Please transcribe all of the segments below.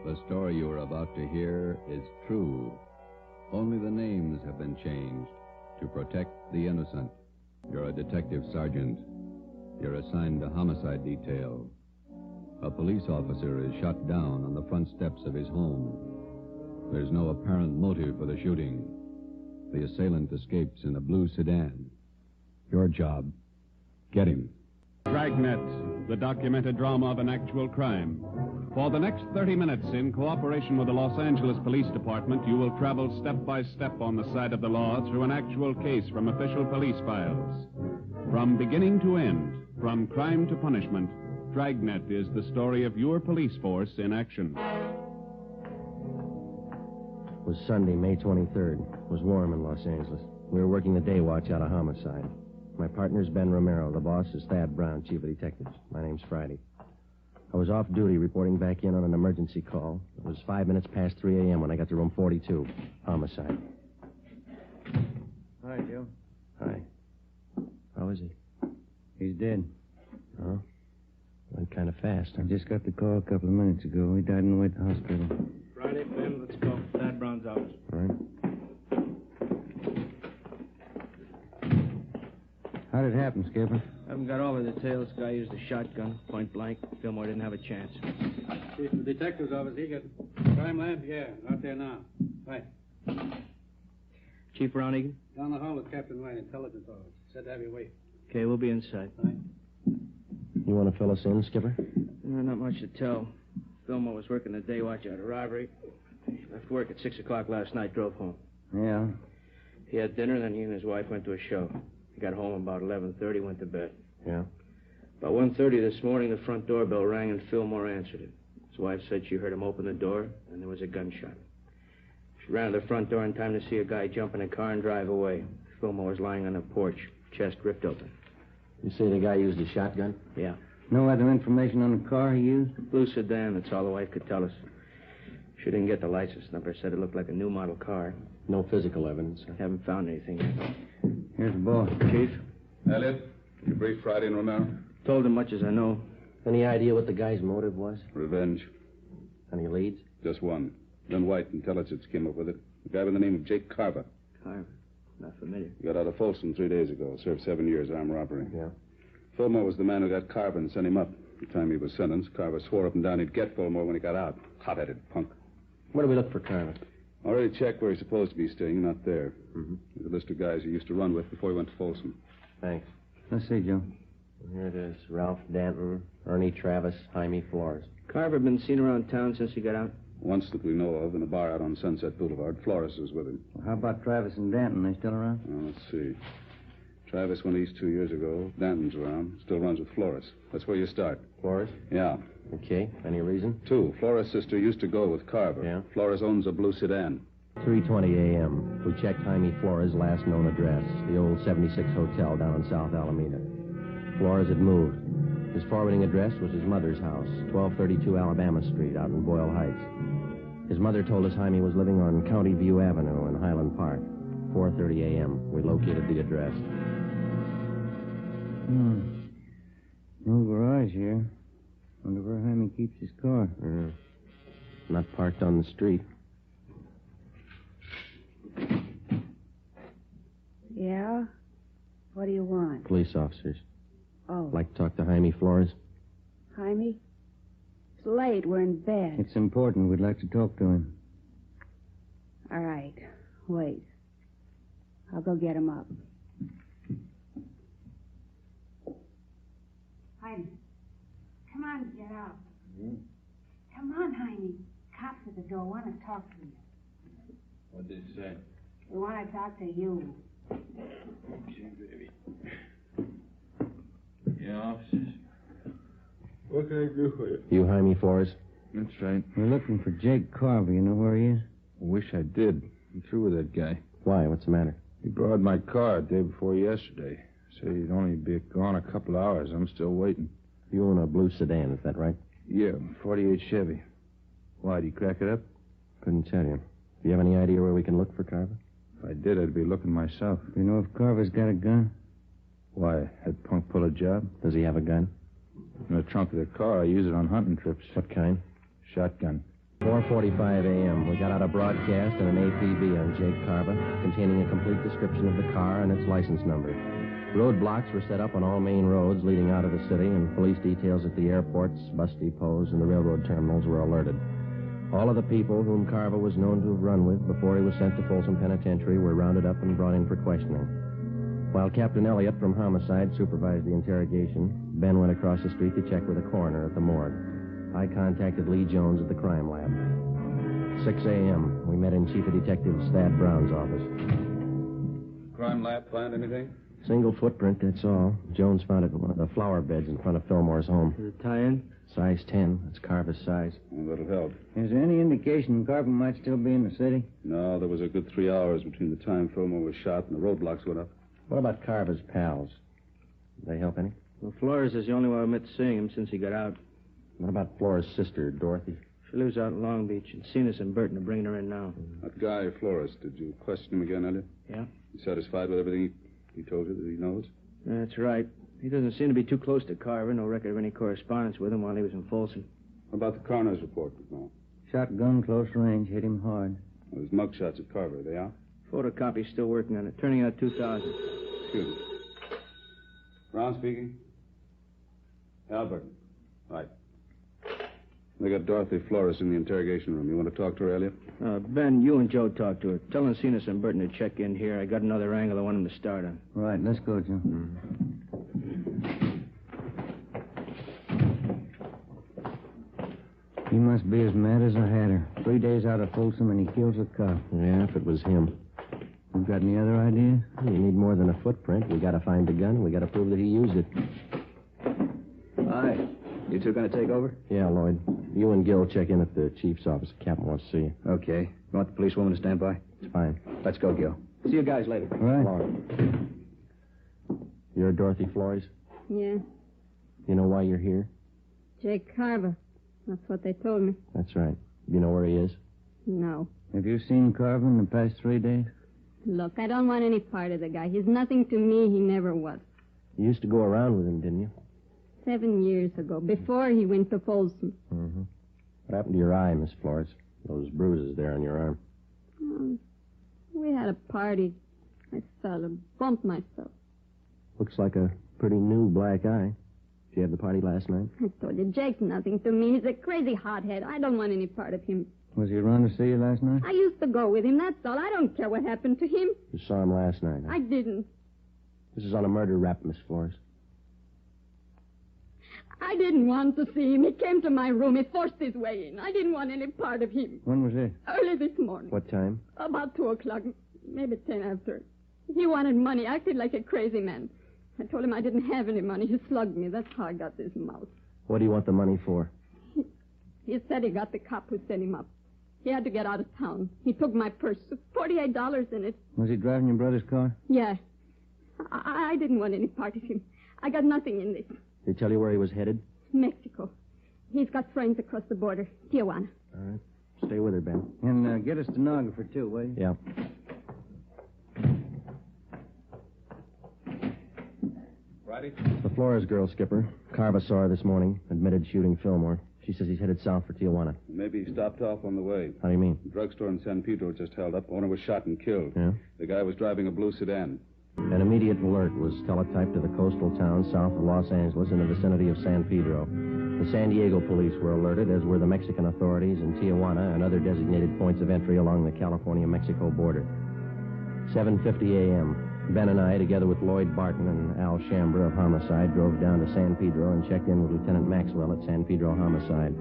The story you are about to hear is true. Only the names have been changed to protect the innocent. You're a detective sergeant. You're assigned to homicide detail. A police officer is shot down on the front steps of his home. There's no apparent motive for the shooting. The assailant escapes in a blue sedan. Your job, get him. Dragnet, the documented drama of an actual crime. For the next 30 minutes, in cooperation with the Los Angeles Police Department, you will travel step by step on the side of the law through an actual case from official police files. From beginning to end, from crime to punishment, Dragnet is the story of your police force in action. It was Sunday, May 23rd. It was warm in Los Angeles. We were working the day watch out of homicide. My partner's Ben Romero. The boss is Thad Brown, chief of detectives. My name's Friday. I was off duty reporting back in on an emergency call. It was 5 minutes past 3 a.m. when I got to room 42. Homicide. Hi, Joe. Hi. How is he? He's dead. Oh? Went kind of fast, huh? I just got the call a couple of minutes ago. He died on the way to the hospital. Friday, Ben, let's go. Thad Brown's office. All right. How did it happen, Skipper? Haven't got all the details. Guy used a shotgun, point blank. Fillmore didn't have a chance. Chief of the detective's office, he got crime lab? Yeah, out there now. Right. Chief Brown Egan? Down the hall with Captain White, intelligence office. Said to have you wait. Okay, we'll be inside. Right. You want to fill us in, Skipper? Not much to tell. Fillmore was working the day watch out of robbery. He left work at 6 o'clock last night, drove home. Yeah. He had dinner, then he and his wife went to a show. He got home about 11:30, went to bed. Yeah. About 1:30 this morning, the front doorbell rang and Fillmore answered it. His wife said she heard him open the door, and there was a gunshot. She ran to the front door in time to see a guy jump in a car and drive away. Fillmore was lying on the porch, chest ripped open. You say the guy used a shotgun? Yeah. No other information on the car he used? Blue sedan, that's all the wife could tell us. She didn't get the license number, said it looked like a new model car. No physical evidence, huh? Haven't found anything yet. Here's the boss. Chief? Elliot, you brief Friday and Romero? Told him much as I know. Any idea what the guy's motive was? Revenge. Any leads? Just one. Then White Intelligence came up with it. A guy by the name of Jake Carver. Carver? Not familiar. He got out of Folsom 3 days ago. Served 7 years armed robbery. Yeah. Fillmore was the man who got Carver and sent him up. The time he was sentenced, Carver swore up and down he'd get Fillmore when he got out. Hot-headed punk. Where do we look for Carver? Already checked where he's supposed to be staying. Not there. Mm-hmm. There's a list of guys he used to run with before he went to Folsom. Thanks. Let's see, Joe. Here it is. Ralph Danton, Ernie Travis, Jaime Flores. Carver been seen around town since he got out? Once that we know of in a bar out on Sunset Boulevard. Flores was with him. Well, how about Travis and Danton? They still around? Well, let's see. Travis went east 2 years ago. Danton's around. Still runs with Flores. That's where you start. Flores? Yeah. Okay. Any reason? 2. Flores' sister used to go with Carver. Yeah. Flores owns a blue sedan. 3:20 a.m. We checked Jaime Flores' last known address, the old 76 Hotel down in South Alameda. Flores had moved. His forwarding address was his mother's house, 1232 Alabama Street out in Boyle Heights. His mother told us Jaime was living on County View Avenue in Highland Park. 4:30 a.m. We located the address. No garage here. Wonder where Jaime keeps his car. Not parked on the street. Yeah? What do you want? Police officers. Oh, Like to talk to Jaime Flores? Jaime? It's late. We're in bed. It's important. We'd like to talk to him. All right. Wait. I'll go get him up. Jaime. Come on, get up. Come on, Jaime. Cops at the door want to talk to you. What did he say? We want to talk to you. Okay, baby. Yeah, officers. What can I do for you? You Jaime Flores? That's right. We're looking for Jake Carver. You know where he is? Wish I did. I'm through with that guy. Why? What's the matter? He borrowed my car the day before yesterday. Said he'd only be gone a couple hours. I'm still waiting. You own a blue sedan, is that right? Yeah, 48 Chevy. Why, did he crack it up? Couldn't tell you. Do you have any idea where we can look for Carver? If I did, I'd be looking myself. Do you know if Carver's got a gun? Why, had Punk pull a job? Does he have a gun? In the trunk of the car, I use it on hunting trips. What kind? Shotgun. 4:45 a.m. We got out a broadcast and an APB on Jake Carva, containing a complete description of the car and its license number. Roadblocks were set up on all main roads leading out of the city, and police details at the airports, bus depots, and the railroad terminals were alerted. All of the people whom Carva was known to have run with before he was sent to Folsom Penitentiary were rounded up and brought in for questioning. While Captain Elliott from Homicide supervised the interrogation, Ben went across the street to check with the coroner at the morgue. I contacted Lee Jones at the crime lab. 6 a.m. We met in Chief of Detective Thad Brown's office. Crime lab find anything? Single footprint, that's all. Jones found it in one of the flower beds in front of Fillmore's home. Is it tie-in? Size 10. That's Carva's size. Well, that'll help. Is there any indication Carver might still be in the city? No, there was a good 3 hours between the time Fillmore was shot and the roadblocks went up. What about Carva's pals? Did they help any? Well, Flores is the only one I met seeing him since he got out. What about Flora's sister, Dorothy? She lives out in Long Beach, and Cenas and Burton are bringing her in now. That guy, Flores, did you question him again, Elliot? Yeah? You satisfied with everything he told you that he knows? That's right. He doesn't seem to be too close to Carver. No record of any correspondence with him while he was in Folsom. What about the coroner's report, McMahon? Shotgun, close range, hit him hard. Well, his mugshots at Carver, they out? Photocopy's still working on it. Turning out 2,000. Excuse me. Brown speaking. Albert. Right. They got Dorothy Flores in the interrogation room. You want to talk to her, Elliot? Ben, you and Joe talk to her. Tell Cenas and Burton to check in here. I got another angle I want them to start on. Right, let's go, Joe. He must be as mad as a hatter. 3 days out of Folsom and he kills a cop. Yeah, if it was him. You got any other ideas? You need more than a footprint. We got to find the gun. We got to prove that he used it. Hi. You two going to take over? Yeah, Lloyd. You and Gil check in at the chief's office. The captain wants to see you. Okay. You want the policewoman to stand by? It's fine. Let's go, Gil. See you guys later. All right. Along. You're Dorothy Flores? Yeah. You know why you're here? Jake Carver. That's what they told me. That's right. You know where he is? No. Have you seen Carver in the past 3 days? Look, I don't want any part of the guy. He's nothing to me. He never was. You used to go around with him, didn't you? 7 years ago, before he went to Folsom. Mm-hmm. What happened to your eye, Miss Flores? Those bruises there on your arm. We had a party. I fell and bumped myself. Looks like a pretty new black eye. Did you have the party last night? I told you, Jake's nothing to me. He's a crazy hothead. I don't want any part of him. Was he around to see you last night? I used to go with him, that's all. I don't care what happened to him. You saw him last night, huh? I didn't. This is on a murder rap, Miss Flores. I didn't want to see him. He came to my room. He forced his way in. I didn't want any part of him. When was this? Early this morning. What time? About 2 o'clock, maybe 10 after. He wanted money, acted like a crazy man. I told him I didn't have any money. He slugged me. That's how I got this mouth. What do you want the money for? He said he got the cop who set him up. He had to get out of town. He took my purse, $48 in it. Was he driving your brother's car? Yeah. I didn't want any part of him. I got nothing in this. Did he tell you where he was headed? Mexico. He's got friends across the border. Tijuana. All right. Stay with her, Ben. And get a stenographer, too, will you? Yeah. Righty. The Flores girl, Skipper. Carva saw her this morning. Admitted shooting Fillmore. She says he's headed south for Tijuana. Maybe he stopped off on the way. How do you mean? The drugstore in San Pedro just held up. Owner was shot and killed. Yeah? The guy was driving a blue sedan. An immediate alert was teletyped to the coastal town south of Los Angeles in the vicinity of San Pedro. The San Diego police were alerted, as were the Mexican authorities in Tijuana and other designated points of entry along the California-Mexico border. 7:50 a.m. Ben and I, together with Lloyd Barton and Al Shambra of Homicide, drove down to San Pedro and checked in with Lieutenant Maxwell at San Pedro Homicide.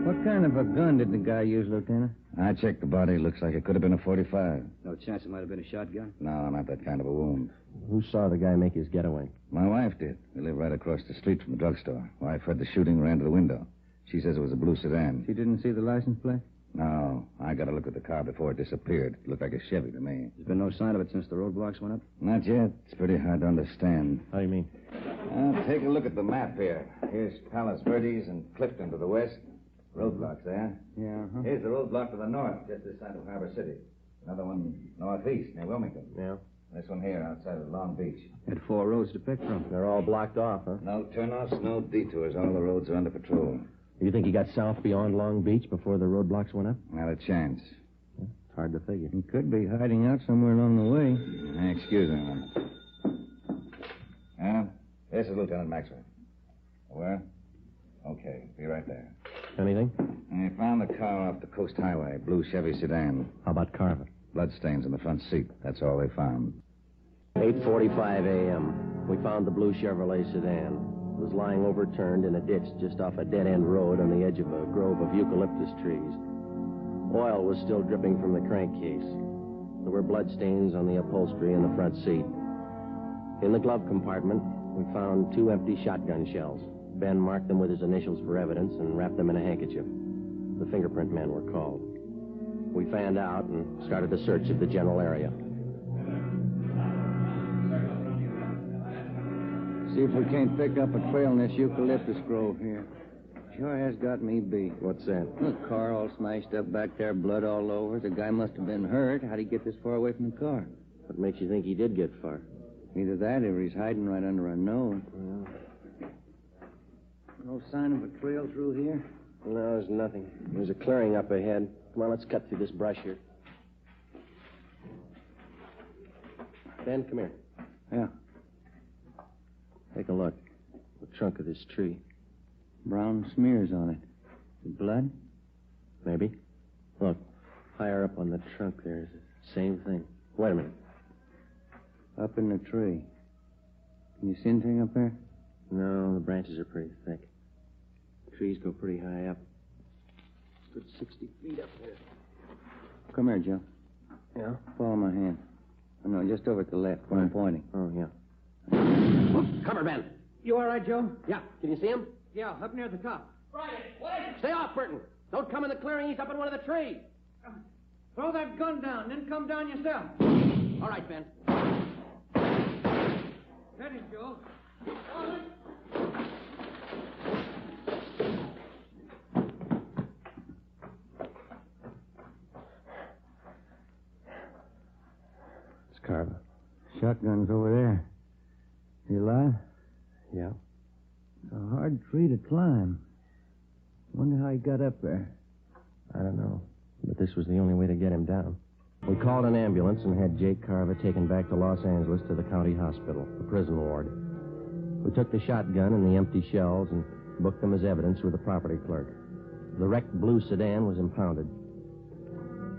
What kind of a gun did the guy use, Lieutenant? I checked the body. Looks like it could have been a .45. No chance it might have been a shotgun? No, not that kind of a wound. Who saw the guy make his getaway? My wife did. We live right across the street from the drugstore. Wife heard the shooting, ran to the window. She says it was a blue sedan. She didn't see the license plate? No, I got a look at the car before it disappeared. It looked like a Chevy to me. There's been no sign of it since the roadblocks went up? Not yet. It's pretty hard to understand. How do you mean? Take a look at the map here. Here's Palos Verdes and Clifton to the west. Roadblocks there. Yeah, huh? Here's the roadblock to the north, just this side of Harbor City. Another one northeast, near Wilmington. Yeah? This one here, outside of Long Beach. Had 4 roads to pick from. They're all blocked off, huh? No turnoffs, no detours. All the roads are under patrol. You think he got south beyond Long Beach before the roadblocks went up? Not a chance. It's hard to figure. He could be hiding out somewhere along the way. Excuse me a minute. This is Lieutenant Maxwell. Where? Okay, be right there. Anything? I found the car off the Coast Highway, blue Chevy sedan. How about Carver? Bloodstains in the front seat. That's all they found. 8:45 a.m. We found the blue Chevrolet sedan. It was lying overturned in a ditch just off a dead-end road on the edge of a grove of eucalyptus trees. Oil was still dripping from the crankcase. There were bloodstains on the upholstery in the front seat. In the glove compartment, we found 2 empty shotgun shells. Ben marked them with his initials for evidence and wrapped them in a handkerchief. The fingerprint men were called. We fanned out and started a search of the general area. See if we can't pick up a trail in this eucalyptus grove here. Sure has got me beat. What's that? The car all smashed up back there, blood all over. The guy must have been hurt. How'd he get this far away from the car? What makes you think he did get far? Either that or he's hiding right under our nose. Well, no sign of a trail through here? no, there's nothing. There's a clearing up ahead. Come on, let's cut through this brush here. Ben, come here. Yeah. Take a look. The trunk of this tree. Brown smears on it. The blood? Maybe. Look, higher up on the trunk there's the same thing. Wait a minute. Up in the tree. Can you see anything up there? No, the branches are pretty thick. Trees go pretty high up. Good 60 feet up there. Come here, Joe. Yeah? Follow my hand. Oh, no, just over to the left where I'm pointing. Oh, yeah. Whoop, cover, Ben. You all right, Joe? Yeah. Can you see him? Yeah, up near the top. Stay off, Burton. Don't come in the clearing. He's up in one of the trees. Throw that gun down, then come down yourself. All right, Ben. Steady, Joe. It's Carver. Shotgun's over there. You alive? Yeah. It's a hard tree to climb. Wonder how he got up there. I don't know. But this was the only way to get him down. We called an ambulance and had Jake Carver taken back to Los Angeles to the county hospital, the prison ward. We took the shotgun and the empty shells and booked them as evidence with the property clerk. The wrecked blue sedan was impounded.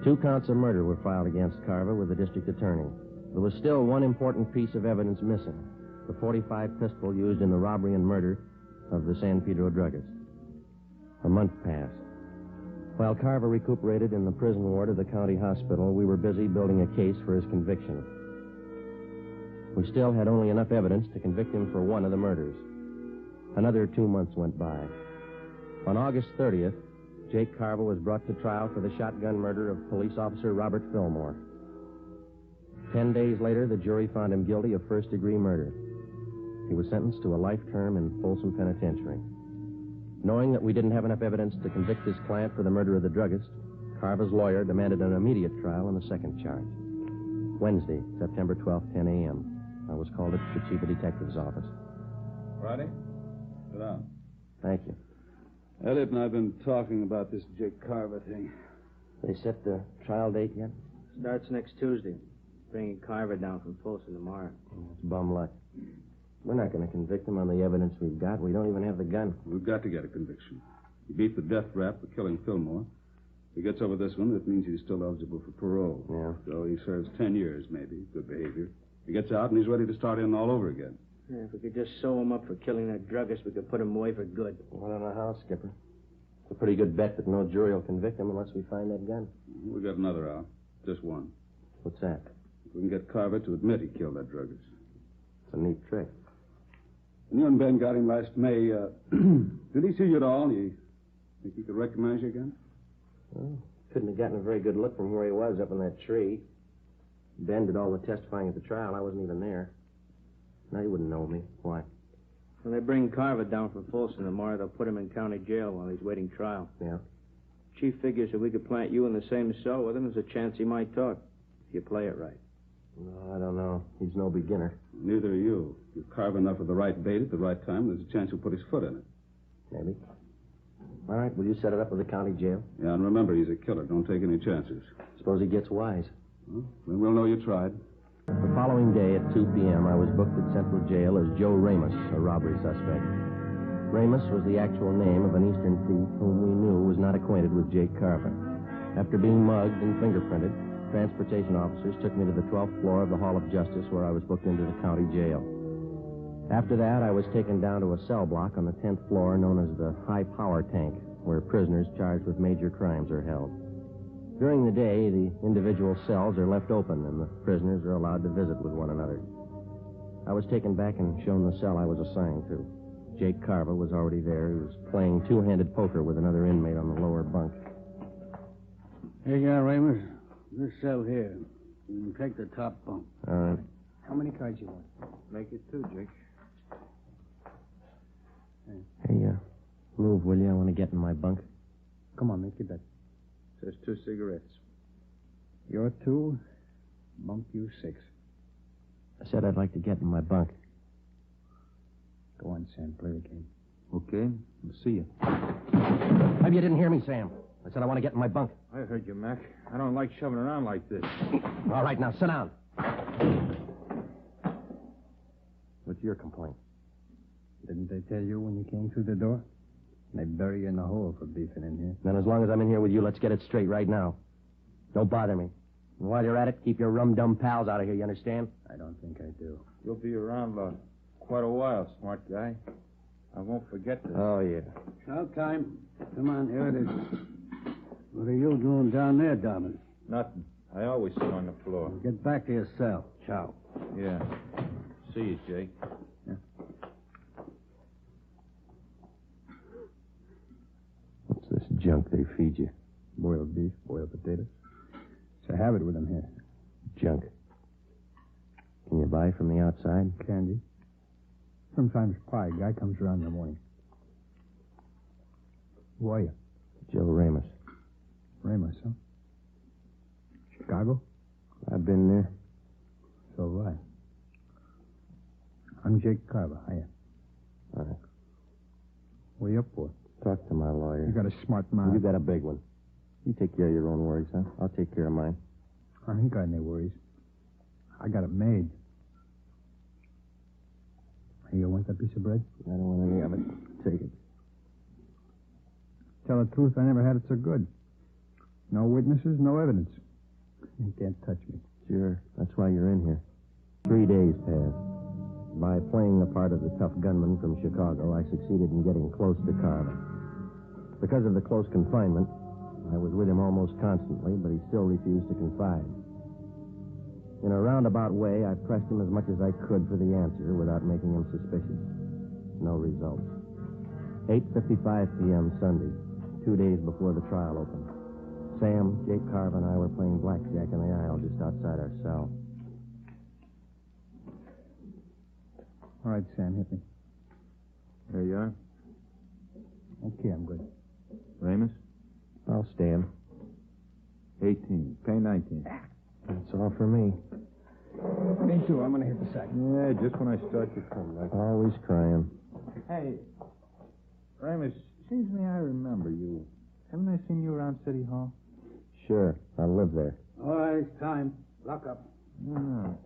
2 counts of murder were filed against Carver with the district attorney. There was still one important piece of evidence missing, the .45 pistol used in the robbery and murder of the San Pedro druggist. A month passed. While Carver recuperated in the prison ward of the county hospital, we were busy building a case for his conviction. We still had only enough evidence to convict him for one of the murders. Another 2 months went by. On August 30th, Jake Carver was brought to trial for the shotgun murder of police officer Robert Fillmore. 10 days later, the jury found him guilty of first-degree murder. He was sentenced to a life term in Folsom Penitentiary. Knowing that we didn't have enough evidence to convict his client for the murder of the druggist, Carver's lawyer demanded an immediate trial on the second charge. Wednesday, September 12th, 10 a.m. I was called at the chief of detective's office. Friday? Sit down. Thank you. Elliot and I have been talking about this Jake Carver thing. They set the trial date yet? Starts next Tuesday. Bringing Carver down from Folsom tomorrow. It's bum luck. We're not going to convict him on the evidence we've got. We don't even have the gun. We've got to get a conviction. He beat the death rap for killing Fillmore. If he gets over this one, that means he's still eligible for parole. Yeah. So he serves 10 years, maybe. Good behavior. He gets out and he's ready to start in all over again. Yeah, if we could just sew him up for killing that druggist, we could put him away for good. I don't know how, Skipper. It's a pretty good bet that no jury will convict him unless we find that gun. We got another hour. Just one. What's that? If we can get Carver to admit he killed that druggist. It's a neat trick. When you and Ben got him last May, did he see you at all? You think he could recognize you again? Well, couldn't have gotten a very good look from where he was up in that tree. Ben did all the testifying at the trial. I wasn't even there. Now, he wouldn't know me. Why? When they bring Carver down from Folsom tomorrow, they'll put him in county jail while he's waiting trial. Yeah? Chief figures if we could plant you in the same cell with him, there's a chance he might talk. If you play it right. No, I don't know. He's no beginner. Neither are you. If you carve enough of the right bait at the right time, there's a chance he'll put his foot in it. Maybe. All right, will you set it up with the county jail? Yeah, and remember, he's a killer. Don't take any chances. Suppose he gets wise. Well, then we'll know you tried. The following day at 2 p.m., I was booked at Central Jail as Joe Ramos, a robbery suspect. Ramos was the actual name of an eastern thief whom we knew was not acquainted with Jake Carver. After being mugged and fingerprinted, transportation officers took me to the 12th floor of the Hall of Justice, where I was booked into the county jail. After that, I was taken down to a cell block on the 10th floor known as the High Power Tank, where prisoners charged with major crimes are held. During the day, the individual cells are left open, and the prisoners are allowed to visit with one another. I was taken back and shown the cell I was assigned to. Jake Carver was already there. He was playing two-handed poker with another inmate on the lower bunk. Here you are, Ramos. This cell here. You can take the top bunk. All right. How many cards you want? Make it 2, Jake. Hey, move, will you? I want to get in my bunk. Come on, make your bet. Says 2 cigarettes. You're 2, bunk you 6. I said I'd like to get in my bunk. Go on, Sam. Play the game. Okay, we'll see you. Maybe you didn't hear me, Sam. I said I want to get in my bunk. I heard you, Mac. I don't like shoving around like this. All right, now sit down. What's your complaint? Didn't they tell you when you came through the door? They bury you in the hole for beefing in here. Then as long as I'm in here with you, let's get it straight right now. Don't bother me. And while you're at it, keep your rum-dum pals out of here, you understand? I don't think I do. You'll be around quite a while, smart guy. I won't forget this. Oh, yeah. Chow time. Come on, here it is. What are you doing down there, Dobbins? Nothing. I always sit on the floor. Get back to your cell. Chow. Yeah. See you, Jake. Yeah. What's this junk they feed you? Boiled beef, boiled potatoes. It's a habit with them here. Junk. Can you buy from the outside? Candy. Sometimes pie. Guy comes around in the morning. Who are you? Joe Ramos. Ramos, huh? Chicago? I've been there. So have I. I'm Jake Carver. Hiya. All right. What are you up for? Talk to my lawyer. You got a smart mouth. You got a big one. You take care of your own worries, huh? I'll take care of mine. I ain't got any worries. I got it made. Hey, you want that piece of bread? I don't want any of it. Take it. Tell the truth, I never had it so good. No witnesses, no evidence. You can't touch me. Sure. That's why you're in here. 3 days passed. By playing the part of the tough gunman from Chicago, I succeeded in getting close to Carver. Because of the close confinement, I was with him almost constantly, but he still refused to confide. In a roundabout way, I pressed him as much as I could for the answer without making him suspicious. No result. 8:55 p.m. Sunday, 2 days before the trial opened. Sam, Jake Carver, and I were playing blackjack in the aisle just outside our cell. All right, Sam, hit me. There you are. Okay, I'm good. Ramos? I'll stand. 18. Pay 19. That's all for me. Me too. I'm going to hit the sack. Yeah, just when I start to come back. Always crying. Hey, Ramos, seems to me I remember you. Haven't I seen you around City Hall? Sure, I live there. All right, it's time. Lock up. No.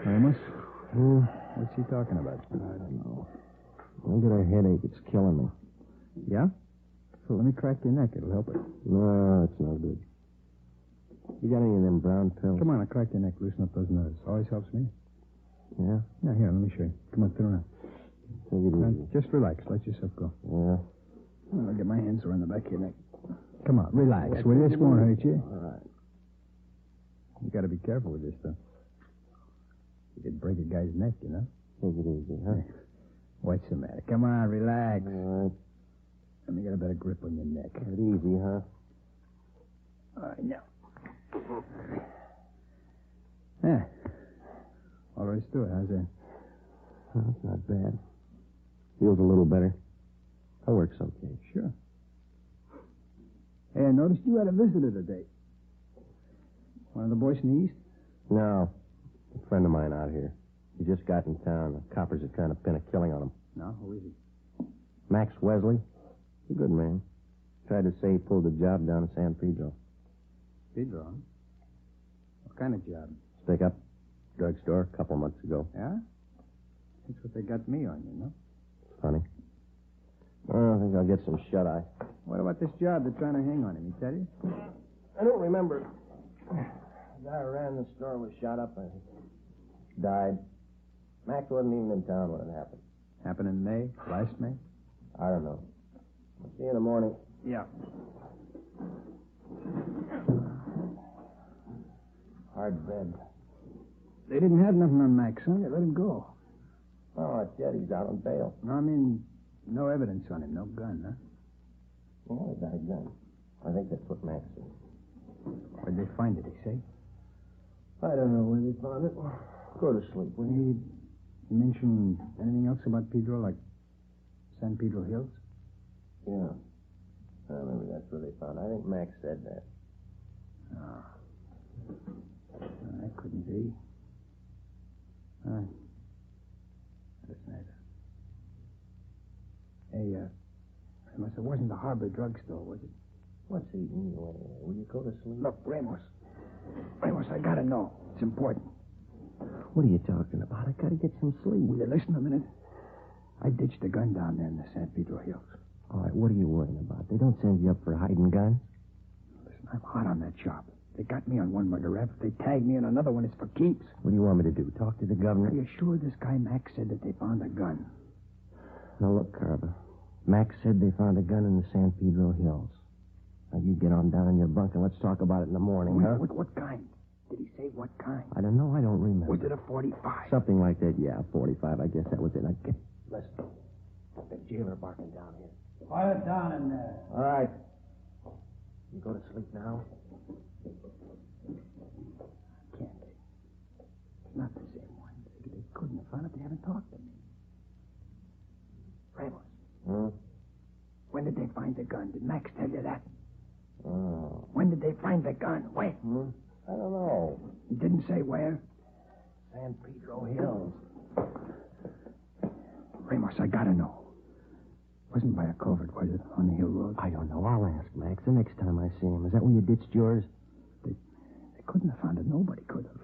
Ramos? What's he talking about? I don't know. I get a headache. It's killing me. Yeah? So let me crack your neck. It'll help it. No, it's no good. You got any of them brown pills? Come on, I'll crack your neck. Loosen up those nerves. Always helps me. Yeah? Yeah, here, let me show you. Come on, turn around. Take it easy. Just relax. Let yourself go. Yeah? I'll get my hands around the back of your neck. Come on, relax. Well, this won't hurt you. All right. You got to be careful with this stuff. You could break a guy's neck, you know? Take it easy, huh? What's the matter? Come on, relax. All right. Let me get a better grip on your neck. Take it easy, huh? All right, now. Yeah. All right, let's do it. How's that? Well, it's not bad. Feels a little better. That works okay. Sure. Hey, I noticed you had a visitor today. One of the boys from the East? No. A friend of mine out here. He just got in town. The coppers are trying to pin a killing on him. No? Who is he? Max Wesley. He's a good man. Tried to say he pulled a job down in San Pedro. Pedro, huh? What kind of job? Stick up. Drugstore a couple months ago. Yeah? That's what they got me on, you know? Funny. Well, I think I'll get some shut-eye. What about this job they're trying to hang on him? He tell you? I don't remember. The guy who ran the store was shot up and died. Max wasn't even in town when it happened. Happened in May? Last May? I don't know. I'll see you in the morning. Yeah. Hard bed. They didn't have nothing on Max, huh? They let him go. Oh, it's yet. He's out on bail. No, I mean, no evidence on him. No gun, huh? Yeah, he got a gun. I think that's what Max said. Where'd they find it, he say? I don't know where they found it. Go to sleep, will you? He mentioned anything else about Pedro, like San Pedro Hills? Yeah. Maybe that's where they found it. I think Max said that. Oh. That couldn't be. All right. That's nice. Hey, it wasn't the Harbor drugstore, was it? What's eating you anyway? Will you go to sleep? Look, Ramos, I gotta know. It's important. What are you talking about? I gotta get some sleep. Will you listen a minute? I ditched the gun down there in the San Pedro Hills. All right, what are you worrying about? They don't send you up for hiding guns? Listen, I'm hot on that job. They got me on one murder rap. If they tag me in another one, it's for keeps. What do you want me to do? Talk to the governor? Are you sure this guy Max said that they found a gun? Now, look, Carver. Max said they found a gun in the San Pedro Hills. Now, you get on down in your bunk and let's talk about it in the morning, huh? What kind? Did he say what kind? I don't know. I don't remember. Was it a 45? Something like that, yeah. 45, I guess that was it. Now, listen. The jailer barking down here. Quiet down in there. All right. You go to sleep now? Can't they? It's not the same one. They couldn't have found it. They haven't talked to me. Ramos. Hmm? When did they find the gun? Did Max tell you that? Oh. When did they find the gun? Where? Hmm? I don't know. He didn't say where? San Pedro Hills. Ramos, I gotta know. Wasn't by a covert, was it? On the hill road? I don't know. I'll ask Max the next time I see him. Is that where you ditched yours? They couldn't have found it. Nobody could have.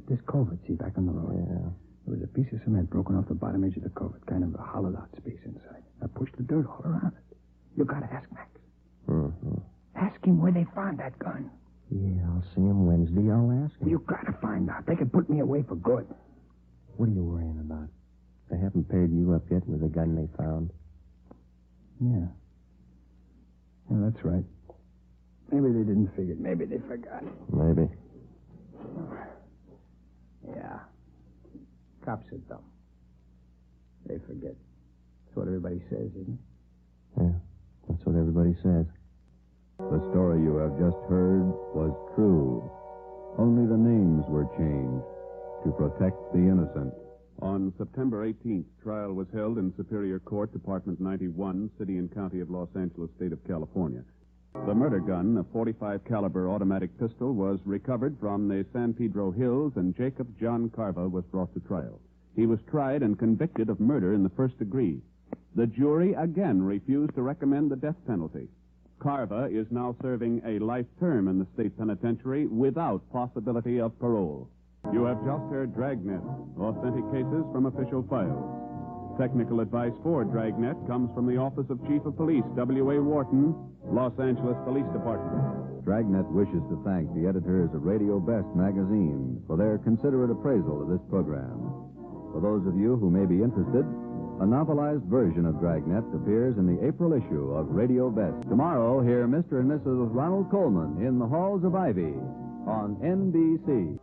This covert, see, back on the road. Yeah. There was a piece of cement broken off the bottom edge of the covert, kind of a hollowed-out space inside. I pushed the dirt all around it. You gotta ask Max. Mm-hmm. Ask him where they found that gun. Yeah, I'll see him Wednesday. I'll ask him. You gotta find out. They could put me away for good. What are you worrying about? They haven't paired you up yet with the gun they found. Yeah. Yeah, that's right. Maybe they didn't figure it. Maybe they forgot. Maybe. Yeah. Cops are dumb. They forget. That's what everybody says, isn't it? Yeah, that's what everybody says. The story you have just heard was true. Only the names were changed to protect the innocent. On September 18th, trial was held in Superior Court, Department 91, City and County of Los Angeles, State of California. The murder gun, a .45 caliber automatic pistol, was recovered from the San Pedro Hills, and Jacob John Carver was brought to trial. He was tried and convicted of murder in the first degree. The jury again refused to recommend the death penalty. Carver is now serving a life term in the state penitentiary without possibility of parole. You have just heard Dragnet, authentic cases from official files. Technical advice for Dragnet comes from the Office of Chief of Police, W.A. Wharton, Los Angeles Police Department. Dragnet wishes to thank the editors of Radio Best magazine for their considerate appraisal of this program. For those of you who may be interested, a novelized version of Dragnet appears in the April issue of Radio Best. Tomorrow, hear Mr. and Mrs. Ronald Coleman in the Halls of Ivy on NBC.